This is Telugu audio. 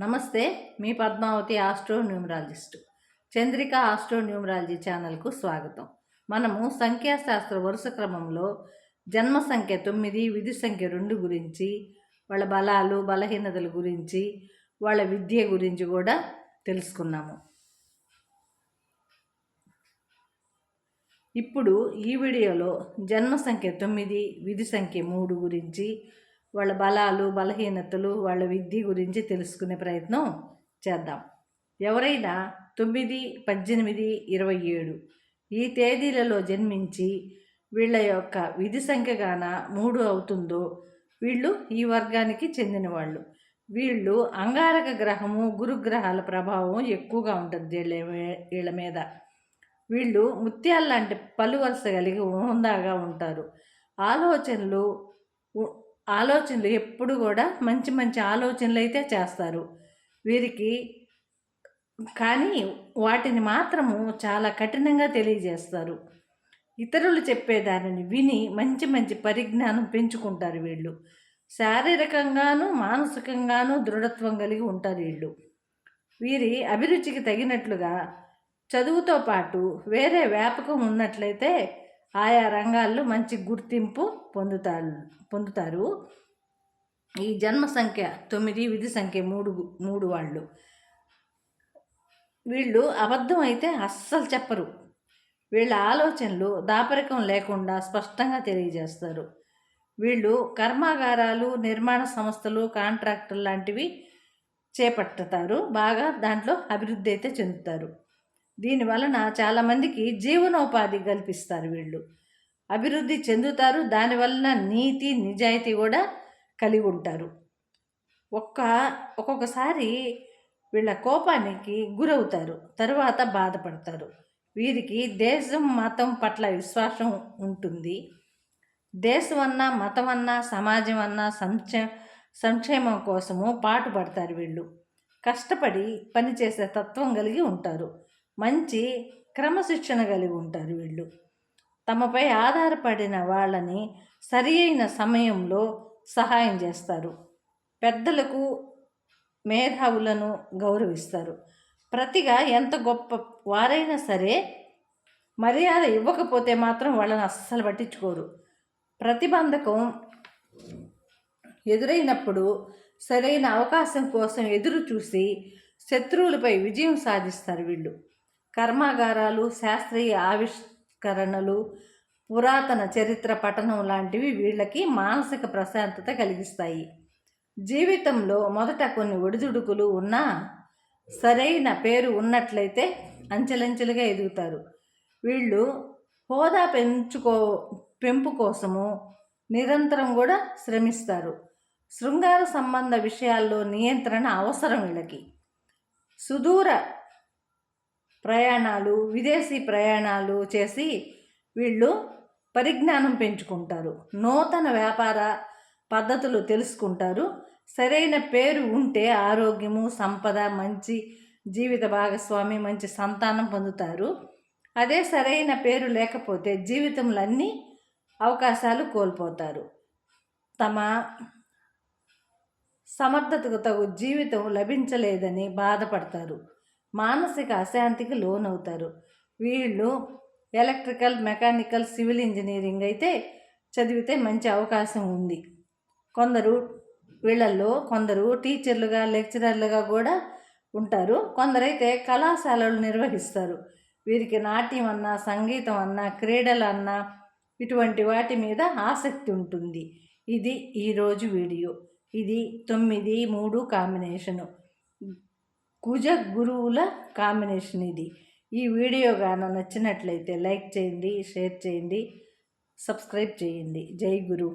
నమస్తే, మీ Padmavati astro numerologist. Chandrika astro numerology ఛానల్కు స్వాగతం. మనము సంఖ్యాశాస్త్ర వరుస క్రమంలో జన్మ సంఖ్య 9, విధి సంఖ్య 2 గురించి, వాళ్ళ బలాలు బలహీనతల గురించి, వాళ్ళ విద్య గురించి కూడా తెలుసుకున్నాము. ఇప్పుడు ఈ వీడియోలో జన్మ సంఖ్య 9, విధి సంఖ్య 3 గురించి, వాళ్ళ బలాలు బలహీనతలు వాళ్ళ విద్య గురించి తెలుసుకునే ప్రయత్నం చేద్దాం. ఎవరైనా 9, 18, 27 ఈ తేదీలలో జన్మించి వీళ్ళ యొక్క విధి సంఖ్య గాన 3 అవుతుందో వీళ్ళు ఈ వర్గానికి చెందిన వాళ్ళు. వీళ్ళు అంగారక గ్రహము గురుగ్రహాల ప్రభావం ఎక్కువగా ఉంటుంది వీళ్ళ మీద. వీళ్ళు ముత్యాల లాంటి పలు వరుస కలిగి హుందాగా ఉంటారు. ఆలోచనలు ఎప్పుడు కూడా మంచి మంచి ఆలోచనలు అయితే చేస్తారు వీరికి, కానీ వాటిని మాత్రము చాలా కఠినంగా తెలియజేస్తారు. ఇతరులు చెప్పేదానిని విని మంచి మంచి పరిజ్ఞానం పెంచుకుంటారు వీళ్ళు. శారీరకంగాను మానసికంగాను దృఢత్వం కలిగి ఉంటారు వీళ్ళు. వీరి అభిరుచికి తగినట్లుగా చదువుతో పాటు వేరే వ్యాపకం ఉన్నట్లయితే ఆయా రంగాల్లో మంచి గుర్తింపు పొందుతారు. ఈ జన్మ సంఖ్య 9, విధి సంఖ్య 3 వాళ్ళు. వీళ్ళు అబద్ధం అయితే అస్సలు చెప్పరు. వీళ్ళ ఆలోచనలు దాపరికం లేకుండా స్పష్టంగా తెలియజేస్తారు. వీళ్ళు కర్మాగారాలు, నిర్మాణ సంస్థలు, కాంట్రాక్టులు లాంటివి చేపట్టుతారు. బాగా దాంట్లో అభివృద్ధి అయితే చెందుతారు. దీనివలన చాలామందికి జీవనోపాధి కల్పిస్తారు. వీళ్ళు అభివృద్ధి చెందుతారు. దానివలన నీతి నిజాయితీ కూడా కలిగి ఉంటారు. ఒక్కొక్కసారి వీళ్ళ కోపానికి గురవుతారు, తరువాత బాధపడతారు. వీరికి దేశం మతం పట్ల విశ్వాసం ఉంటుంది. దేశమన్నా మతమన్నా సమాజం అన్నా సంక్షేమం కోసము పాటుపడతారు. వీళ్ళు కష్టపడి పనిచేసే తత్వం కలిగి ఉంటారు. మంచి క్రమశిక్షణ కలిగి ఉంటారు. వీళ్ళు తమపై ఆధారపడిన వాళ్ళని సరి అయిన సమయంలో సహాయం చేస్తారు. పెద్దలకు మేధావులను గౌరవిస్తారు. ప్రతిగా ఎంత గొప్ప వారైనా సరే మర్యాద ఇవ్వకపోతే మాత్రం వాళ్ళని అస్సలు పట్టించుకోరు. ప్రతిబంధకం ఎదురైనప్పుడు సరైన అవకాశం కోసం ఎదురు చూసి శత్రువులపై విజయం సాధిస్తారు. వీళ్ళు కర్మాగారాలు, శాస్త్రీయ ఆవిష్కరణలు, పురాతన చరిత్ర పఠనం లాంటివి వీళ్ళకి మానసిక ప్రశాంతత కలిగిస్తాయి. జీవితంలో మొదట కొన్ని ఒడిదుడుకులు ఉన్నా సరైన పేరు ఉన్నట్లయితే అంచెలంచెలుగా ఎదుగుతారు. వీళ్ళు హోదా పెంపు కోసము నిరంతరం కూడా శ్రమిస్తారు. శృంగార సంబంధ విషయాల్లో నియంత్రణ అవసరం వీళ్ళకి. సుదూర ప్రయాణాలు, విదేశీ ప్రయాణాలు చేసి వీళ్ళు పరిజ్ఞానం పెంచుకుంటారు. నూతన వ్యాపార పద్ధతులు తెలుసుకుంటారు. సరైన పేరు ఉంటే ఆరోగ్యము, సంపద, మంచి జీవిత భాగస్వామి, మంచి సంతానం పొందుతారు. అదే సరైన పేరు లేకపోతే జీవితంలో అన్ని అవకాశాలు కోల్పోతారు. తమ సమర్థతకు తగు జీవితం లభించలేదని బాధపడతారు. మానసిక అశాంతికి లోనవుతారు. వీళ్ళు ఎలక్ట్రికల్, మెకానికల్, సివిల్ ఇంజనీరింగ్ అయితే చదివితే మంచి అవకాశం ఉంది. కొందరు టీచర్లుగా, లెక్చరర్లుగా కూడా ఉంటారు. కొందరైతే కళాశాలలు నిర్వహిస్తారు. వీరికి నాట్యం అన్నా, సంగీతం అన్నా, క్రీడలు అన్నా ఇటువంటి వాటి మీద ఆసక్తి ఉంటుంది. ఇది ఈరోజు వీడియో. ఇది 9, 3 కాంబినేషను, కుజ గురువుల కాంబినేషన్. ఇది ఈ వీడియో గాన నచ్చినట్లయితే లైక్ చేయండి, షేర్ చేయండి, సబ్స్క్రైబ్ చేయండి. జై గురు.